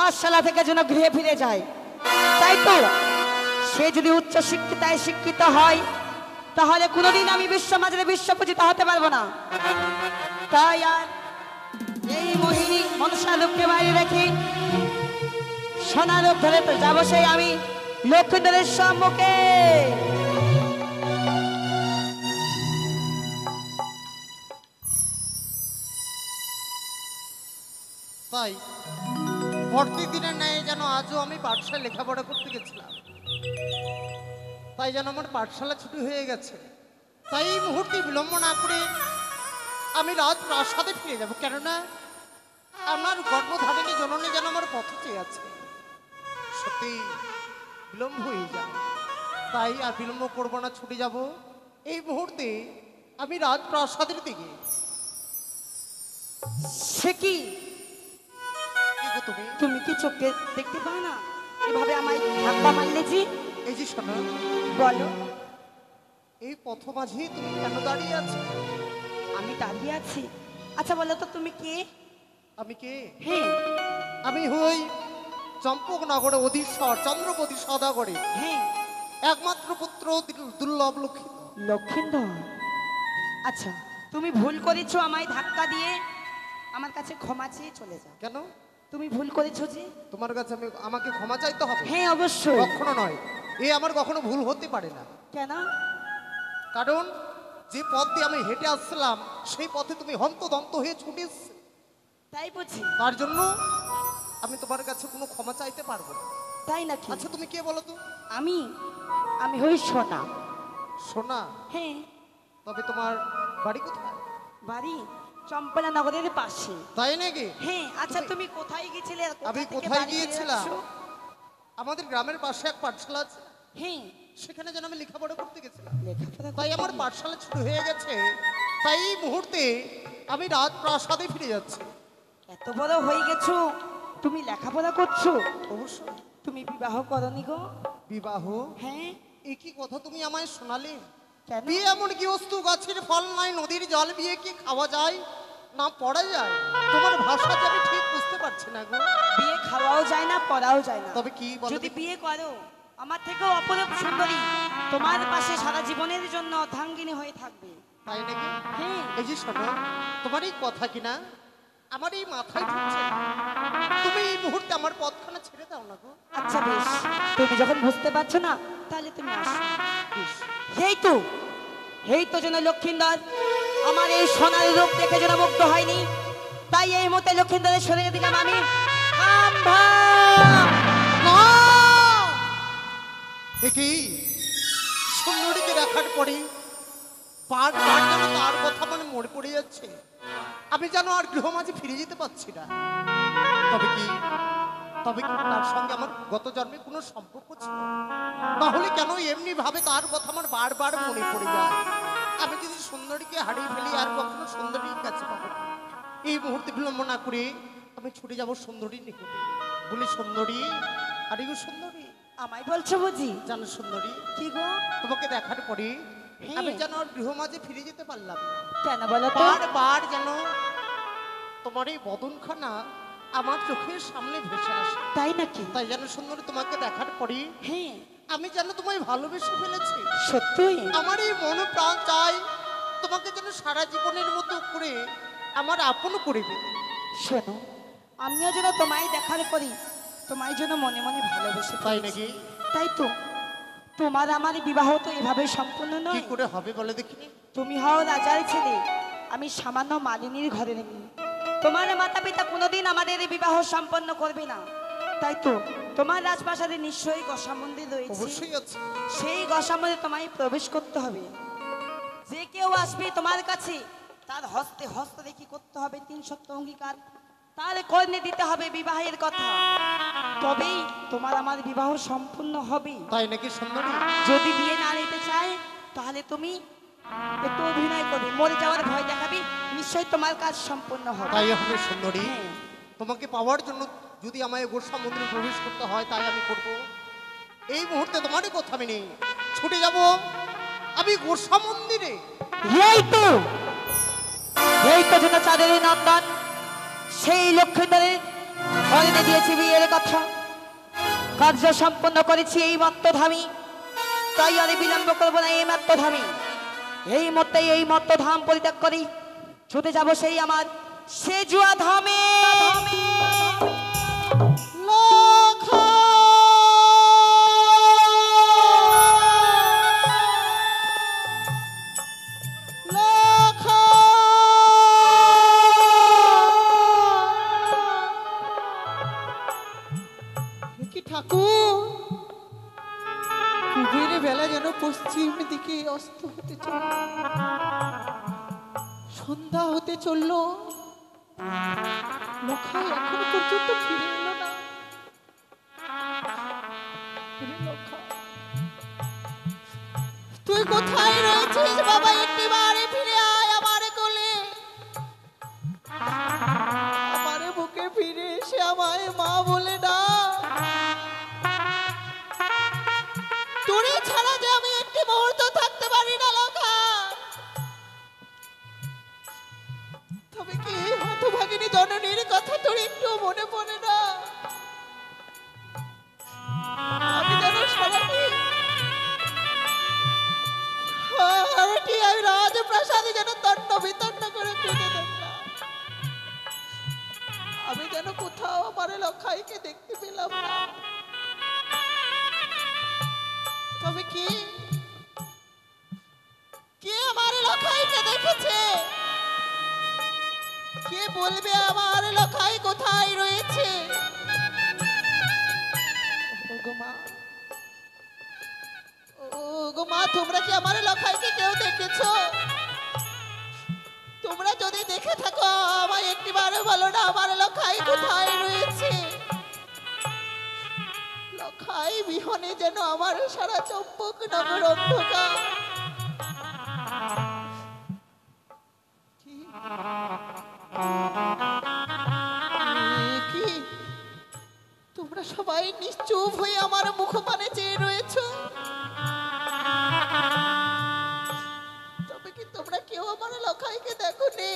পাঠশালা থেকে যেন গৃহে ফিরে যায়। তাই তো সে যদি উচ্চ শিক্ষিতায় শিক্ষিত হয় তাহলে কোনোদিন আমি বিশ্ব মাঝে বিশ্বপূজিত হতে পারবো না। তাই আর এই মোহিনী মনসা লোককে বাইরে রেখে সোনা লোক ধরে তো যাবো সেই আমি লক্ষ্মীধরের সম্মুখে। তাই প্রতিদিনের ন্যায় যেন আজও আমি পাঠশালা লেখাপড়া করতে গেছিলাম, তাই যেন আমার পাঠশালা ছুটি হয়ে গেছে। তাই এই মুহূর্তে বিলম্ব না করে আমি রাত প্রাসাদে ফিরে যাব, কেননা আমার গর্ভধারিণী জননী যেন আমার পথ চেয়ে আছে। সত্যি বিলম্ব হয়ে যায়, তাই আর বিলম্ব করবো না, ছুটে যাব এই মুহূর্তে আমি রাত প্রাসাদের দিকে। সে কি তুমি তুমি কি চোখে দেখতে পাও না এভাবে আমায় ধাক্কা মারলে জি? এই যে শোনো, বলো এই পথ মাঝে তুমি কেন দাঁড়িয়ে আছো? আমি দাঁড়িয়ে আছি? আচ্ছা বলো তো তুমি কে? আমি কে? হ্যাঁ আমি হই চম্পকনগরে অধীশ্বর চন্দ্রপতি সদাগরে হ্যাঁ একমাত্র পুত্র দুর্লভ লক্ষ্মীধর। লক্ষ্মীধর? আচ্ছা তুমি ভুল করেছো আমায় ধাক্কা দিয়ে, আমার কাছে ক্ষমা চেয়ে চলে যাও। কেন তুমি ভুল করেছো যে? তোমার কাছে আমাকে ক্ষমা চাইতে হবে? হ্যাঁ অবশ্যই। কখনো নয়, এ আমার কখনো ভুল হতে পারে না। কেন? কারণ যে পথ দিয়ে আমি হেঁটে আসছিলাম সেই পথে তুমি হন্তদন্ত হয়ে ছুটে এসেছো, তাই বুঝি? তার জন্য আমি তোমার কাছে কোনো ক্ষমা চাইতে পারবো না। তাই নাকি? আচ্ছা তুমি কে বলো তো? আমি আমি হই সোনা। সোনা? হ্যাঁ। তবে তোমার বাড়ি কোথায়? বাড়ি চম্পলা নগরের পাশে। তাই নাকি? হ্যাঁ। আচ্ছা তুমি কোথায় গিয়েছিলে? আমি কোথায় গিয়েছিলাম? আমাদের গ্রামের পাশে এক পাঠশালা আছে, হ্যাঁ সেখানে যেন আমি লেখাপড়া করতে গেছিলাম। লেখাপড়া তাই আমার পাঠশালা ছুটি হয়ে গেছে, তাই এই মুহূর্তে আমি রাত প্রাসাদে ফিরে যাচ্ছি। এত বড় হয়ে গেছো তুমি লেখাপড়া করছো? অবশ্যই। তুমি বিবাহ করনি গো? বিবাহ? হ্যাঁ। একই কথা তুমি আমায় শোনালে? কেন? বিয়ে এমন কি বস্তু, গাছের ফল নাই, নদীর জল, বিয়ে কি খাওয়া যায় না পড়া যায়? তোমার ভাষাতে আমি ঠিক বুঝতে পারছি না গো। বিয়ে খাওয়াও যায় না পড়াও যায় না। তবে কি বলো? যদি বিয়ে করো আমার থেকেও অপরূপ সুন্দরী তোমার পাশে সারা জীবনের জন্য অর্ধাঙ্গিনী হয়ে থাকবে। তাই নাকি? হ্যাঁ। এই যে শোনো, তোমার এই কথা কিনা আমার এই মাথায় ঢুকছে না। তুমি এই মুহূর্তে আমার পথখানা ছেড়ে দাও না গো। আচ্ছা বেশ, তুমি যখন বুঝতে পারছো না তাহলে তুমি আসো। বেশ। এই তো যেন লক্ষ্মীন্দর আমার এই সোনার রূপ দেখে যেন মুগ্ধ হয়নি, তাই এই মতে লক্ষ্মীন্দরের সরিয়ে দিলাম আমি। দেখি সুন্দরীকে দেখার পরে পাঁচ বার যেন তার কথা মানে মনে পড়ে যাচ্ছে। আমি যেন আর গৃহ মাঝে ফিরে যেতে পারছি না। তবে কি তার সঙ্গে আমার গত জন্মে কোনো সম্পর্ক ছিল? তাহলে কেন এমনি ভাবে তার কথা আমার বারবার মনে পড়ে যায়? আমি যদি সুন্দরীকে হারিয়ে ফেলি আর কখনো সুন্দরীর কাছে পাবো না। এই মুহূর্তে বিলম্ব না করে আমি ছুটে যাব সুন্দরীর নিকটে। বলি সুন্দরী, আরে গো সুন্দরী। আমায় বলছো বুঝি? জানো সুন্দরী, কি গো? তোমাকে দেখার পরে আমি যেন আর গৃহ মাঝে ফিরে যেতে পারলাম না। কেন বলো তো? বারবার যেন তোমার এই বদনখানা আমার চোখের সামনে ভেসে আসে। তাই নাকি? তাই যেন সুন্দরী তোমাকে দেখার পরে হ্যাঁ আমি যেন তোমায় ভালোবেসে ফেলেছি। সত্যই? আমার এই মন প্রাণ চাই তোমাকে যেন সারা জীবনের মতো করে আমার আপন করে দিই। শোনো, আমিও যেন তোমায় দেখার পরে তোমায় যেন মনে মনে ভালোবেসে। তাই নাকি? তাই তো তোমার আমার বিবাহ তো এভাবে সম্পূর্ণ কি নয়। করে হবে বলে দেখিনি? তুমি হও রাজার ছেলে, আমি সামান্য মালিনীর ঘরে নেই। তোমার মাতা পিতা কোনোদিন আমাদের এই বিবাহ সম্পন্ন করবে না। তাই তো তোমার রাজপ্রাসাদে নিশ্চয়ই গসা মন্দির রয়েছে। অবশ্যই আছে। সেই গসা মন্দিরে তোমায় প্রবেশ করতে হবে। যে কেউ আসবে তোমার কাছে তার হস্তে হস্ত রেখে করতে হবে 3 সপ্তাহ অঙ্গীকার, তার কর্ণে দিতে হবে বিবাহের কথা, তবেই তোমার আমার বিবাহ সম্পূর্ণ হবে। তাই নাকি সুন্দরী? যদি বিয়ে না নিতে চায় তাহলে তুমি একটু অভিনয় করবে, মরে যাওয়ার ভয় দেখাবি, নিশ্চয়ই তোমার কাজ সম্পূর্ণ হবে। তাই হবে সুন্দরী। হ্যাঁ। তোমাকে পাওয়ার জন্য যদি আমায় গোস্বা মন্দিরে প্রবেশ করতে হয় তাই আমি করব। এই মুহূর্তে তোমারই কথা আমি নেই, ছুটে যাব আমি গোস্বা মন্দিরে। এই তো যেন চাঁদের নন্দন সেই লক্ষ্মীধরের হরিণে দিয়েছি বিয়ের কথা, কার্য সম্পন্ন করেছি এই মত্তধামী, তাই আর বিলম্ব করবো না এই মত্তধামী। এই মতেই এই মত্তধাম পরিত্যাগ করি ছুটে যাব সেই আমার সে জুয়া ধামে। বেলা যেন পশ্চিম দিকে অস্ত হতে চলল, সন্ধ্যা হতে চললো, লখাই এখনো পর্যন্ত ফিরে এলো না। তুই কোথায় রয়েছিস বাবা? একটি বারে ফিরে আয় আমার কোলে, আমার বুকে ফিরে এসে আমায় মা বলে ডাক। তোরে ছাড়া যে আমি একটি মুহূর্ত থাকতে পারি না লখা। তবে কি এই হতভাগিনী জননীর কথা তোর একটু মনে পড়ে না? আমি যেন সারাটি আমি রাজপ্রাসাদে যেন তন্ন বিতন্ন করে খুঁজে দেখলাম, আমি যেন কোথাও আমার লখাইকে দেখতে পেলাম না। তবে কি কে আমার লখাইকে দেখেছে? কে বলবে আমার লখাই কোথায় রয়েছে? ওগো মা, তোমরা কি আমার লখাইকে কেউ দেখেছো? তোমরা যদি দেখে থাকো আমায় একটিবারও বলো না আমার লখাই কোথায় রয়েছে। লখাই বিহনে যেন আমার সারা চম্পক নগর অন্ধকার। কি তোমরা সবাই নিশ্চুপ হয়ে আমার মুখপানে চেয়ে রয়েছ? তবে কি তোমরা কেউ আমার লখাইকে দেখো নি?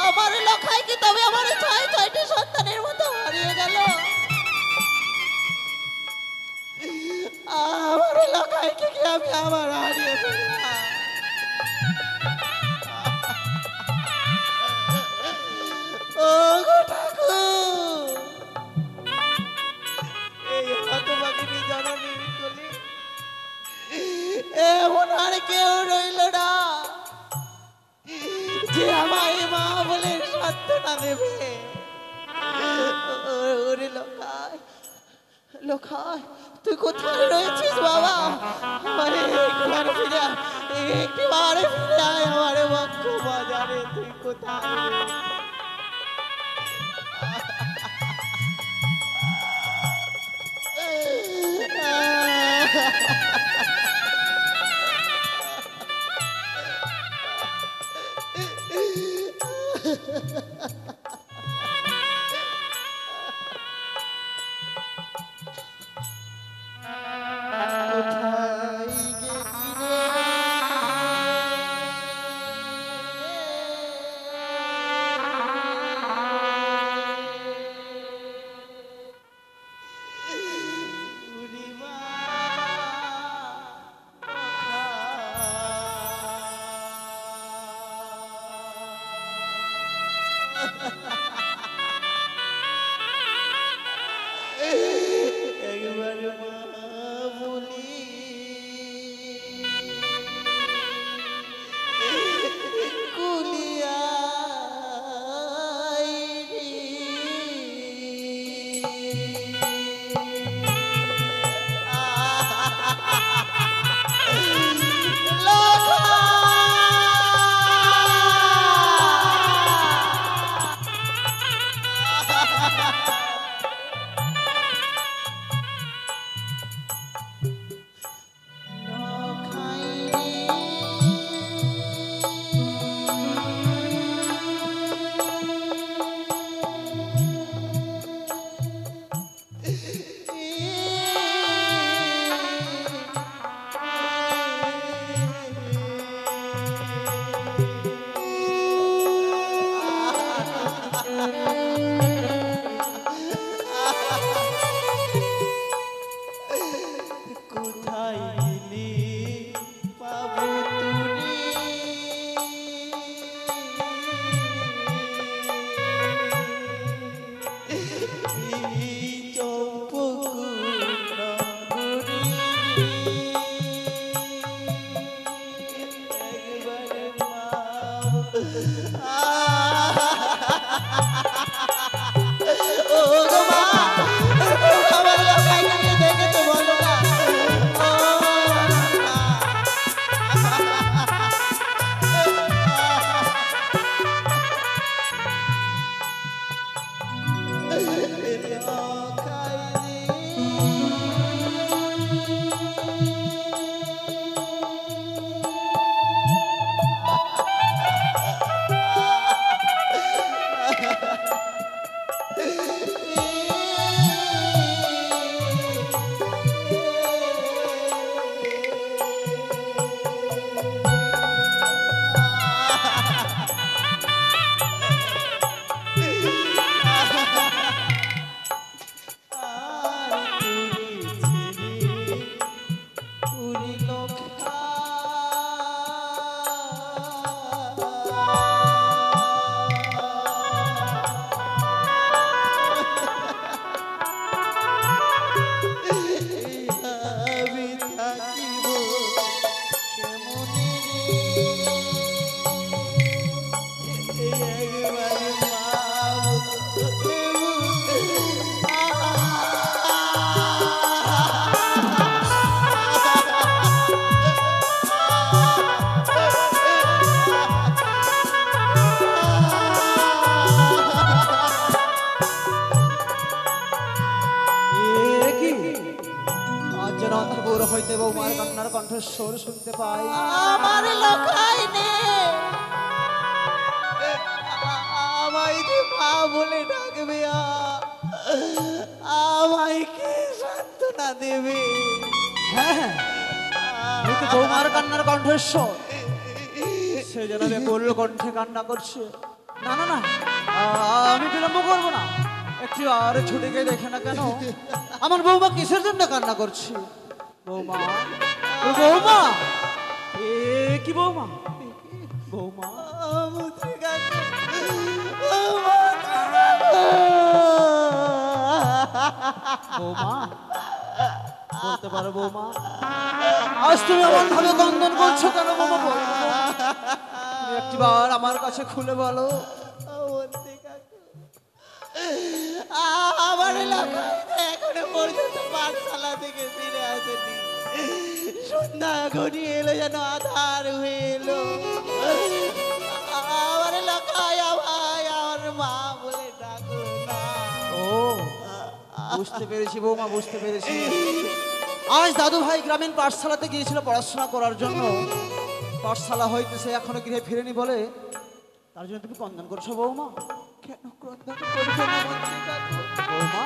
আমার লখাই কি তবে আমার ছয়টি সন্তানের মতো হারিয়ে গেল? আমার লখাইকে কি আমি আমার হারিয়ে ফেললাম? ও গো ঠাকুর, এই হতভাগিনী জননীর কোলে এমন আর কেউ রইল না যে আমায় মা বলে সান্ত্বনা দেবে। ওরে লখাই, লখাই তুই কোথায় রয়েছিস বাবা? আমারে একবার ফিরে আয়, একবারে ফিরে আয় আমারে বক্ষ বাজারে। তুই কোথায় রয়েছিস? কোথায় গেলি পাবো তুরি হইতে বৌমার কান্নার কণ্ঠস্বর শুনতে পাই। আমার লোকাই নে আমায় যে মা বলে ডাকবে, আমায় কে সান্ত্বনা দেবে? হ্যাঁ এই তো বৌমার কান্নার কণ্ঠস্বর, সে যেন বেকুল কণ্ঠে কান্না করছে। না না না, আমি বিলম্ব করবো না, একটু আর ছুটে গিয়ে দেখে না কেন আমার বৌমা কিসের জন্য কান্না করছে। বৌমা, ও বৌমা, এ কি বৌমা? বৌমা, বৌমা বলতে পারো বৌমা, আজ তুমি এমন ভাবে গন্ধন করছো কেন বৌমা? বলো, তুমি একটিবার আমার কাছে খুলে বলো। আমার এলাকায় এখনো পর্যন্ত পাঠশালা থেকে ফিরে আসেনি। সন্ধ্যা ঘনিয়ে এলো যেন আধার হয়ে এলো। আমার এলাকায় আমার মা বলে ডাকো না। ও বুঝতে পেরেছি বৌমা, বুঝতে পেরেছি। আজ দাদু ভাই গ্রামীণ পাঠশালাতে গিয়েছিল পড়াশোনা করার জন্য। পাঠশালা হইতেছে এখনো গৃহে ফিরেনি বলে তার জন্য তুমি কন্দন করছো বৌমা। কেন ক্রন্দন করছো না মন্ত্রী কাকু? বৌমা,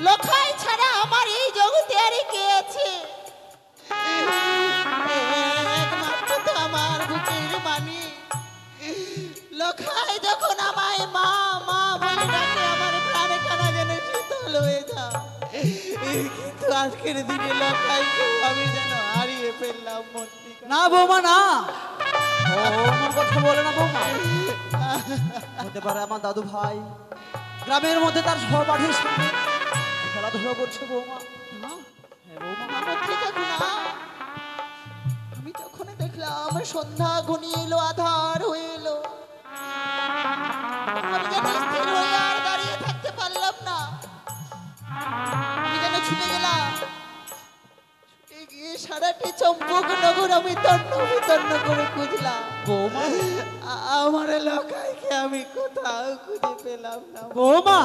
লোকাই ছাড়া আমার এই জগতে আর কে আছে? একমাত্র তো আমার বুকের মানি। লোকাই যখন আমায় মা মা বলে ডাকে, আমার প্রাণে কানা যেন শীতল হয়ে যায়। কিন্তু আজকের দিনে লোকাইকে আমি যেন হারিয়ে ফেললাম মন্ত্রী কাকু। না বৌমা না, ওমন কথা বলে না বৌমা। হতে পারে আমার দাদু ভাই গ্রামের মধ্যে তার সহপাঠীর সঙ্গে খেলাধুলা করছে বৌমা। হ্যাঁ বৌমা, মন্ত্রী কাকু না, আমি যখন দেখলাম সন্ধ্যা ঘনিয়ে এলো, আধার হয়ে এলো, আমি যেন স্থির হয়ে আর দাঁড়িয়ে থাকতে পারলাম না। আমি যেন ছুটে গেলাম, ছুটে গিয়ে সারাটি চম্পক নগর আমি তন্ন বিতন্ন করে খুঁজলাম। বৌমা, আমার এলাকায় আমি কোথাও খুঁজে পেলাম না। বৌমা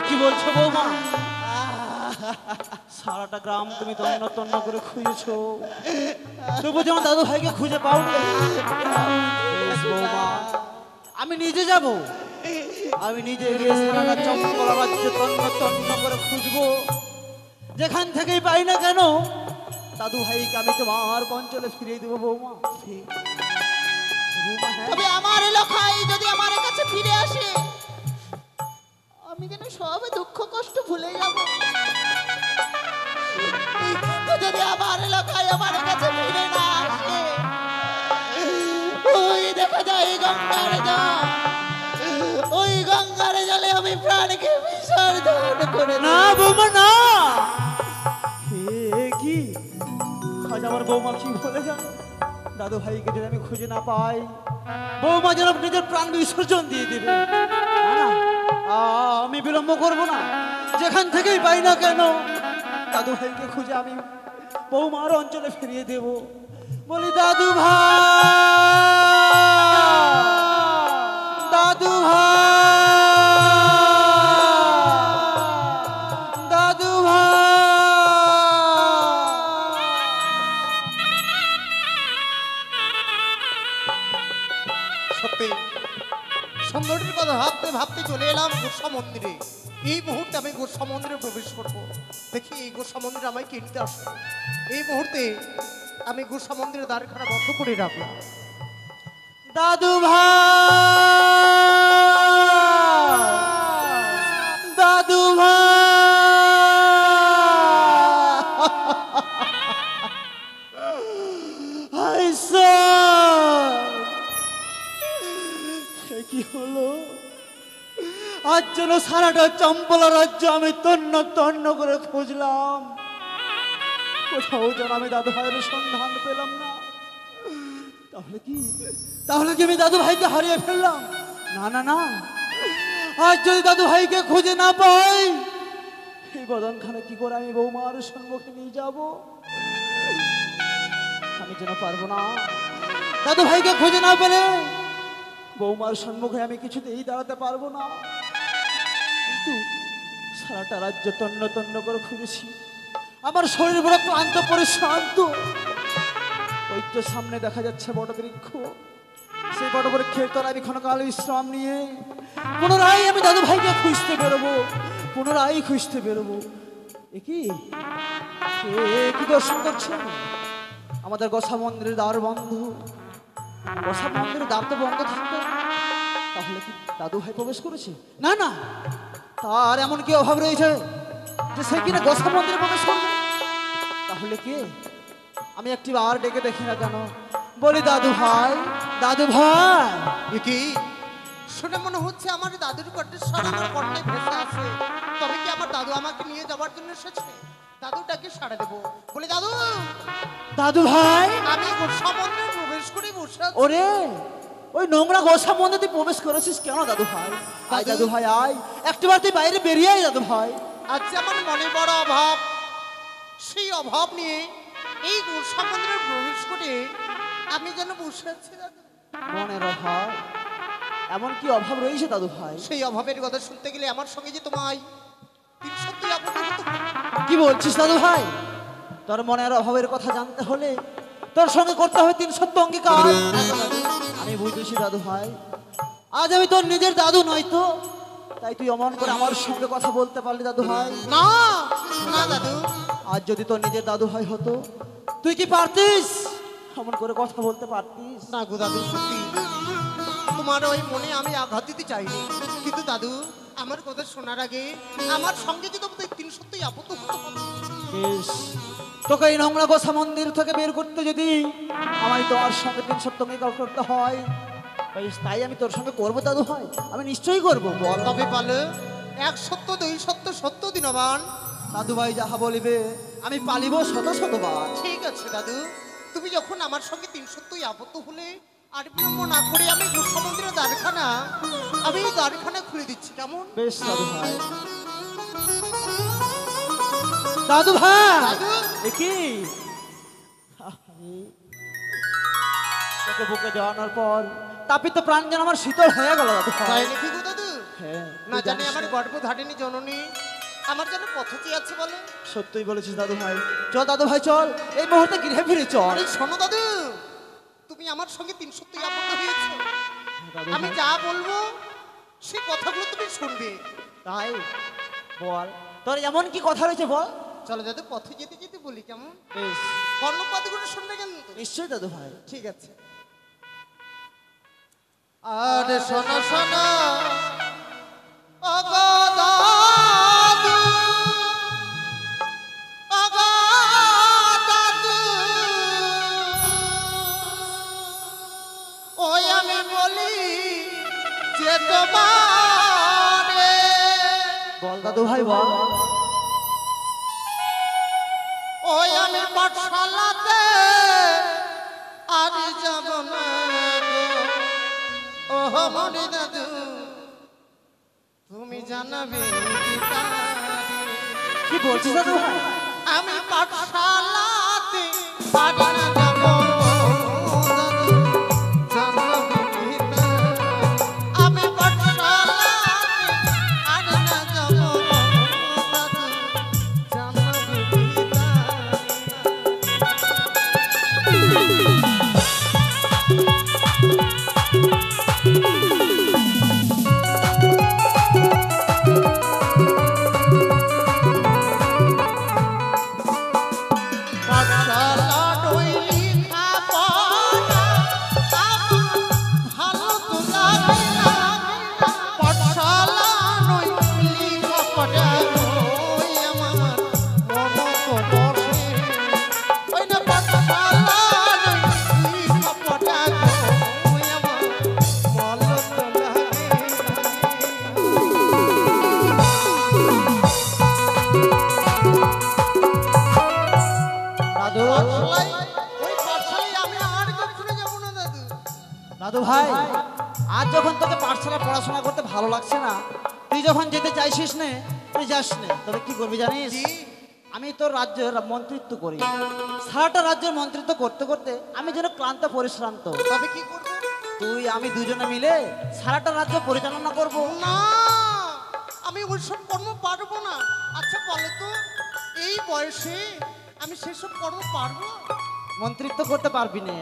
কি বলছো বৌমা? সারাটা গ্রাম তুমি তন্ন তন্ন করে খুঁজেছো, তবু যেমন দাদু ভাইকে খুঁজে পাও না। বেশ বৌমা, আমি নিজে যাব, আমি নিজে গিয়ে সারাটা চম্পলা রাজ্য তন্ন তন্ন করে খুঁজবো। যেখান থেকেই পাই না কেন দাদু ভাইকে আমি তোমার অঞ্চলে ফিরিয়ে দেবো বৌমা। বৌমা, হ্যাঁ। তবে আমার এলাকায় যদি আমার কাছে ফিরে আসে, আমি প্রাণকে বিসর্জন করে না দেব। বৌমা না। এ কি আজ আমার বৌমা কি বলে জানো? দাদু ভাইকে যদি আমি খুঁজে না পাই, বৌমা যেন নিজের প্রাণ বিসর্জন দিয়ে দিবে। না না, আমি বিলম্ব করব না। যেখান থেকেই পাই না কেন, দাদু ভাইকে খুঁজে আমি বৌমার অঞ্চলে ফিরিয়ে দেব। বলি দাদু ভাই, দাদু ভাই, দাদু ভাই। সত্যি সুন্দরীর কথা ভাবতে ভাবতে চলে এলাম গোসা মন্দিরে। এই মুহূর্তে আমি গোসা মন্দিরে প্রবেশ করব। দেখি এই গোসা মন্দিরে আমায় কিনতে আসবো। এই মুহূর্তে আমি গোসা মন্দিরের দ্বারখানা বন্ধ করে রাখলাম। দাদু ভাই, দাদু ভাই, কি হলো? আজ যেন সারাটা চম্পলা রাজ্য আমি তন্ন তন্ন করে খুঁজলাম, কোথাও যেন আমি দাদু ভাইয়ের সন্ধান পেলাম না। তাহলে কি আমি দাদু ভাইকে হারিয়ে ফেললাম? না না না, আজ যদি দাদু ভাইকে খুঁজে না পাই, এই বদনখানে কি করে আমি বৌমার সম্মুখে নিয়ে যাব? আমি যেন পারবো না। দাদু ভাইকে খুঁজে না পেলে বৌমার সম্মুখে আমি কিছুতেই দাঁড়াতে পারবো না। কিন্তু সারাটা রাজ্য তন্ন তন্ন করে খুঁজেছি, আমার শরীর বড় ক্লান্ত পরিশ্রান্ত। ওই তো সামনে দেখা যাচ্ছে বড় বৃক্ষ, সেই বড় বৃক্ষের তলায় আমি ক্ষণকাল বিশ্রাম নিয়ে পুনরায় আমি দাদু ভাইকে খুঁজতে বেরোবো, পুনরায় খুঁজতে বেরোবো। এ কি দর্শন করছেন? আমাদের গোসা মন্দিরের দ্বার বন্ধ। গোসা মন্দিরের দ্বার তো বন্ধ থাকতো, তাহলে কি দাদু ভাই প্রবেশ করেছে? না না, তার এমন কি অভাব রয়েছে যে সে কিনা গোসা মন্দিরে প্রবেশ করবে? তাহলে কি আমি একটি বার ডেকে দেখি না কেন? বলি দাদু ভাই, দাদু ভাই। এ কি শুনে মনে হচ্ছে আমার দাদুর কণ্ঠস্বর আমার কণ্ঠে ভেসে আছে। তবে কি আমার দাদু আমাকে নিয়ে যাওয়ার জন্য এসেছে? দাদুটাকে সাড়া দেবো। বলি দাদু, দাদু ভাই। আমি গোসা মন্দিরে প্রবেশ করে বসে আছি। ওরে, ওই নোংরা গোসা মন্দিরে তুই প্রবেশ করেছিস কেন দাদু ভাই? আয় দাদু ভাই আয়, একটিবার তুই বাইরে বেরিয়ে আয় দাদু ভাই। আজ যে আমার মনে বড় অভাব, সেই অভাব নিয়ে এই গোসা মন্দিরে প্রবেশ করে আমি যেন বসে আছি দাদু। মনের অভাব? এমন কি অভাব রয়েছে দাদু ভাই? সেই অভাবের কথা শুনতে গেলে আমার সঙ্গে যে তোমায় 300 আপত্তি হতো। কি বলছিস দাদু ভাই? তোর মনের অভাবের কথা জানতে হলে তোর সঙ্গে করতে হবে 300 অঙ্গীকার। আমি বুঝতেছি দাদু ভাই, আজ আমি তোর নিজের দাদু নই তো, তাই তুই অমন করে আমার সঙ্গে কথা বলতে পারলি দাদু ভাই? না না দাদু, আজ যদি তোর নিজের দাদু ভাই হতো, তুই কি পারতিস অমন করে কথা বলতে পারতিস? না গো দাদু, সত্যি তোমার ওই মনে আমি আঘাত দিতে চাইনি, কিন্তু দাদু আমার কথা শোনার আগে আমার সঙ্গে যে তোমাদের 300 আপত্তি হতো। বেশ, তোকে এই নোংরা গোসা মন্দির থেকে বের করতে যদি আমায় তোমার সঙ্গে 300 অঙ্গীকার করতে হয়, বেশ, তাই আমি তোর সঙ্গে করবো দাদু ভাই, আমি নিশ্চয়ই করবো। বল তবে পালে 1 সত্য 2 সত্য সত্য দিনবান। দাদু ভাই যাহা বলিবে আমি পালিব শত শতবার। ঠিক আছে দাদু, তুমি যখন আমার সঙ্গে 300 আপত্তি হলে আর বিলম্ব না করে আমি গোসা মন্দিরের দ্বারখানা, আমি এই দ্বারখানা খুলে দিচ্ছি, কেমন? বেশ দাদু ভাই। দাদু ভাই, দাদু, দেখি তোকে বুকে জড়ানোর পর তাপিত প্রাণ যেন আমার শীতল হয়ে গেল দাদু তাই ভাই। নাকি গো দাদু? হ্যাঁ, না তুই জানি জানিস আমার না? গর্ভধারিণী জননী আমার জন্য পথতি আছে বলে। সত্যই বলেছিস দাদু ভাই। চল দাদু ভাই চল, এই মুহূর্তে গৃহে ফিরে চল। আরে শোনো দাদু, তুমি আমার সঙ্গে 300 আপত্তি হয়েছে, দাদু আমি ভাই, যা বলবো সেই কথাগুলো তুমি শুনবে। তাই বল, তোর এমন কি কথা রয়েছে বল। চলো দাদু, পথে যেতে যেতে বলি, কেমন? বেশ, কর্ণপাতগুলো শুনবে কিন্তু। নিশ্চয়ই দাদু ভাই। ঠিক আছে। আর শোনো শোনো ওগো দাদু, ওগো দাদু, ওই আমি বলি যে তোমারে বল দাদু ভাই বল। ওই আমি পাঠশালাতে আর যাব না গো, ও মরি দাদু তুমি জানাবে কি বলছিস দাদু ভাই? আমি পাঠশালাতে আর না যাব দাদু জানাবে আমি পাঠশালাতে আর না যাব দাদু জানাবে দাদু ভাই, আজ যখন তোকে পাঠশালা পড়াশোনা করতে ভালো লাগছে না, তুই যখন যেতে চাইছিস না, তুই যাস না। তবে কি করবি জানিস? আমি তোর রাজ্যের মন্ত্রিত্ব করি। সারাটা রাজ্যের মন্ত্রিত্ব করতে করতে আমি যেন ক্লান্ত পরিশ্রান্ত। তবে কি করব? তুই আমি দুজনে মিলে সারাটা রাজ্য পরিচালনা করব। না, আমি ওইসব কর্ম পারবো না। আচ্ছা বলো তো, এই বয়সে আমি সেসব কর্ম পারবো? মন্ত্রিত্ব করতে পারবি না,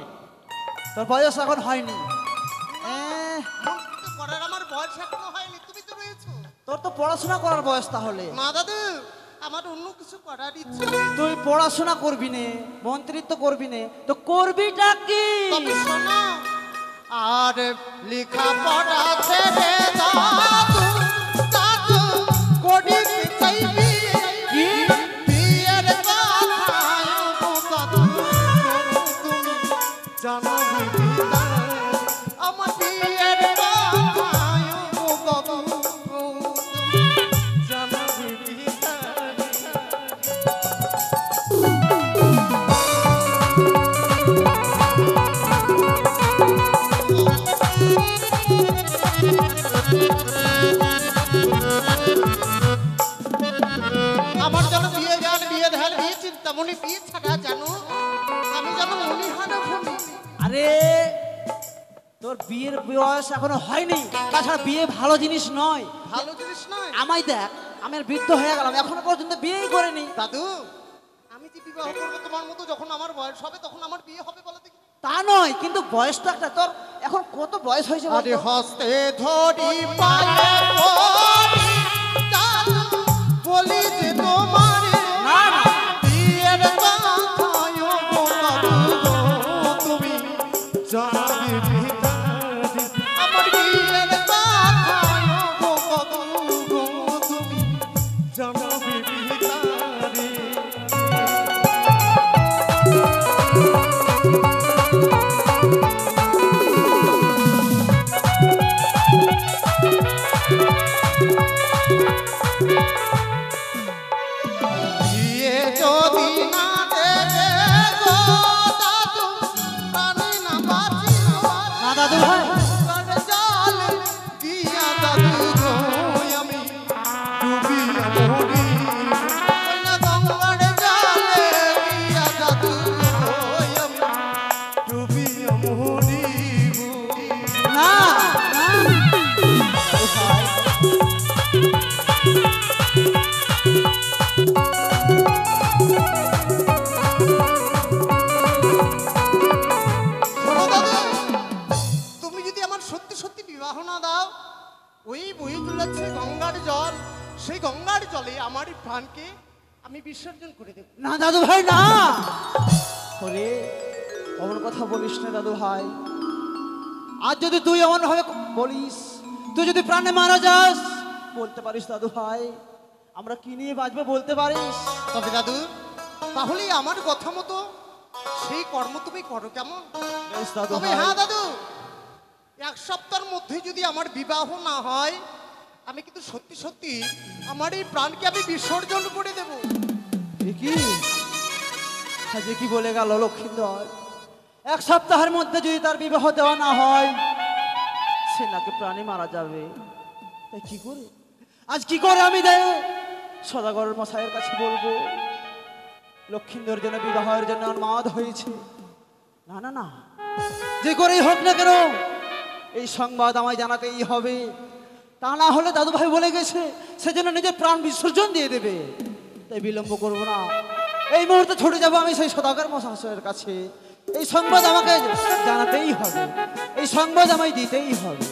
তোর বয়স এখন হয়নি। মন্ত্রিত্ব করার আমার বয়স এখনো হয়নি, তুমি তো রয়েছো। তোর তো পড়াশোনা করার বয়স। তাহলে না দাদু, আমার অন্য কিছু করার ইচ্ছে নেই। তুই পড়াশোনা করবি না, মন্ত্রিত্ব করবি না, তো করবিটা কি? তবে শোনো, আর লেখা পড়া ছেড়ে দাদু দাদু করিতে চাইবি বিয়ের কথায় দাদু তুমি জানাবি আমার বিয়ের কথায় দাদু জানাবি আমার যেন বিয়ে গান বিয়ে ধ্যান বিয়ে চিন্তা মনে বিয়ে ছাড়া জানো আমি যেন মনে হানা ভূমি। আরে তোর বিয়ের বয়স এখনো হয়নি, তাছাড়া বিয়ে ভালো জিনিস নয়। ভালো জিনিস নয়। আমায় দেখ, আমি আর বৃদ্ধ হয়ে গেলাম, এখনো পর্যন্ত বিয়েই করিনি। দাদু, আমি যে বিবাহ করবো তোমার মতো, যখন আমার বয়স হবে তখন আমার বিয়ে হবে বলো দেখি। তা নয়, কিন্তু বয়সটা একটা, তোর এখন কত বয়স হয়েছে বলতো? আরে হস্তে ধরি পায়ে পড়ি দাদু বলি যে তোমার না না, বিয়ের কথায় গো দাদু তুমি জানাবি ভিখারি আমার বিয়ের কথায় গো দাদু তুমি জানাবি ভিখারি। বিয়ে যদি না দেবে গো দাদু প্রাণে না বাঁচিব না দাদু ভাই, প্রাণে জল দিয়া দাদু গো আমি ডুবিয়া মরি না গঙ্গার জলে দিয়া দাদু গো আমি ডুবিয়া মরিব। না না দাদু ভাই, শোনো দাদু, তুমি যদি আমার সত্যি সত্যি বিবাহ না দাও, ওই বই চলেছে গঙ্গার জল, সেই গঙ্গার জলে আমার এই প্রাণকে আমি বিসর্জন করে দেব। না দাদু ভাই, না। ওরে অমন কথা বলিস না দাদু ভাই। আজ যদি তুই এমন ভাবে বলিস, তুই যদি প্রাণে মারা যাস, বলতে পারিস দাদু ভাই আমরা কি নিয়ে বাঁচবো, বলতে পারিস? তবে দাদু, তাহলে আমার কথা মতো সেই কর্ম তুমি করো কেমন? বেশ দাদু তবে ভাই। হ্যাঁ দাদু, এক সপ্তাহের মধ্যে যদি আমার বিবাহ না হয় আমি কিন্তু সত্যি সত্যি আমার এই প্রাণকে আমি বিসর্জন করে দেব। এ কি আজকে কি বলে গেল লক্ষিন্দর? এক সপ্তাহের মধ্যে যদি তার বিবাহ দেওয়া না হয় সে নাকি প্রাণে মারা যাবে। তাই কি করে আজ কি করে আমি সদাগর মশাইয়ের কাছে বলবো লক্ষিন্দর জন্য বিবাহের জন্য উন্মাদ হয়েছে? না না না, যে করেই হোক না কেন এই সংবাদ আমায় জানাতেই হবে। তা না হলে দাদু ভাই বলে গেছে সেজন্য নিজের প্রাণ বিসর্জন দিয়ে দেবে। তাই বিলম্ব করব না, এই মুহূর্তে ছুটে যাব আমি সেই সদাগর মশাইয়ের কাছে। এই সংবাদ আমাকে জানাতেই হবে, এই সংবাদ আমায় দিতেই হবে।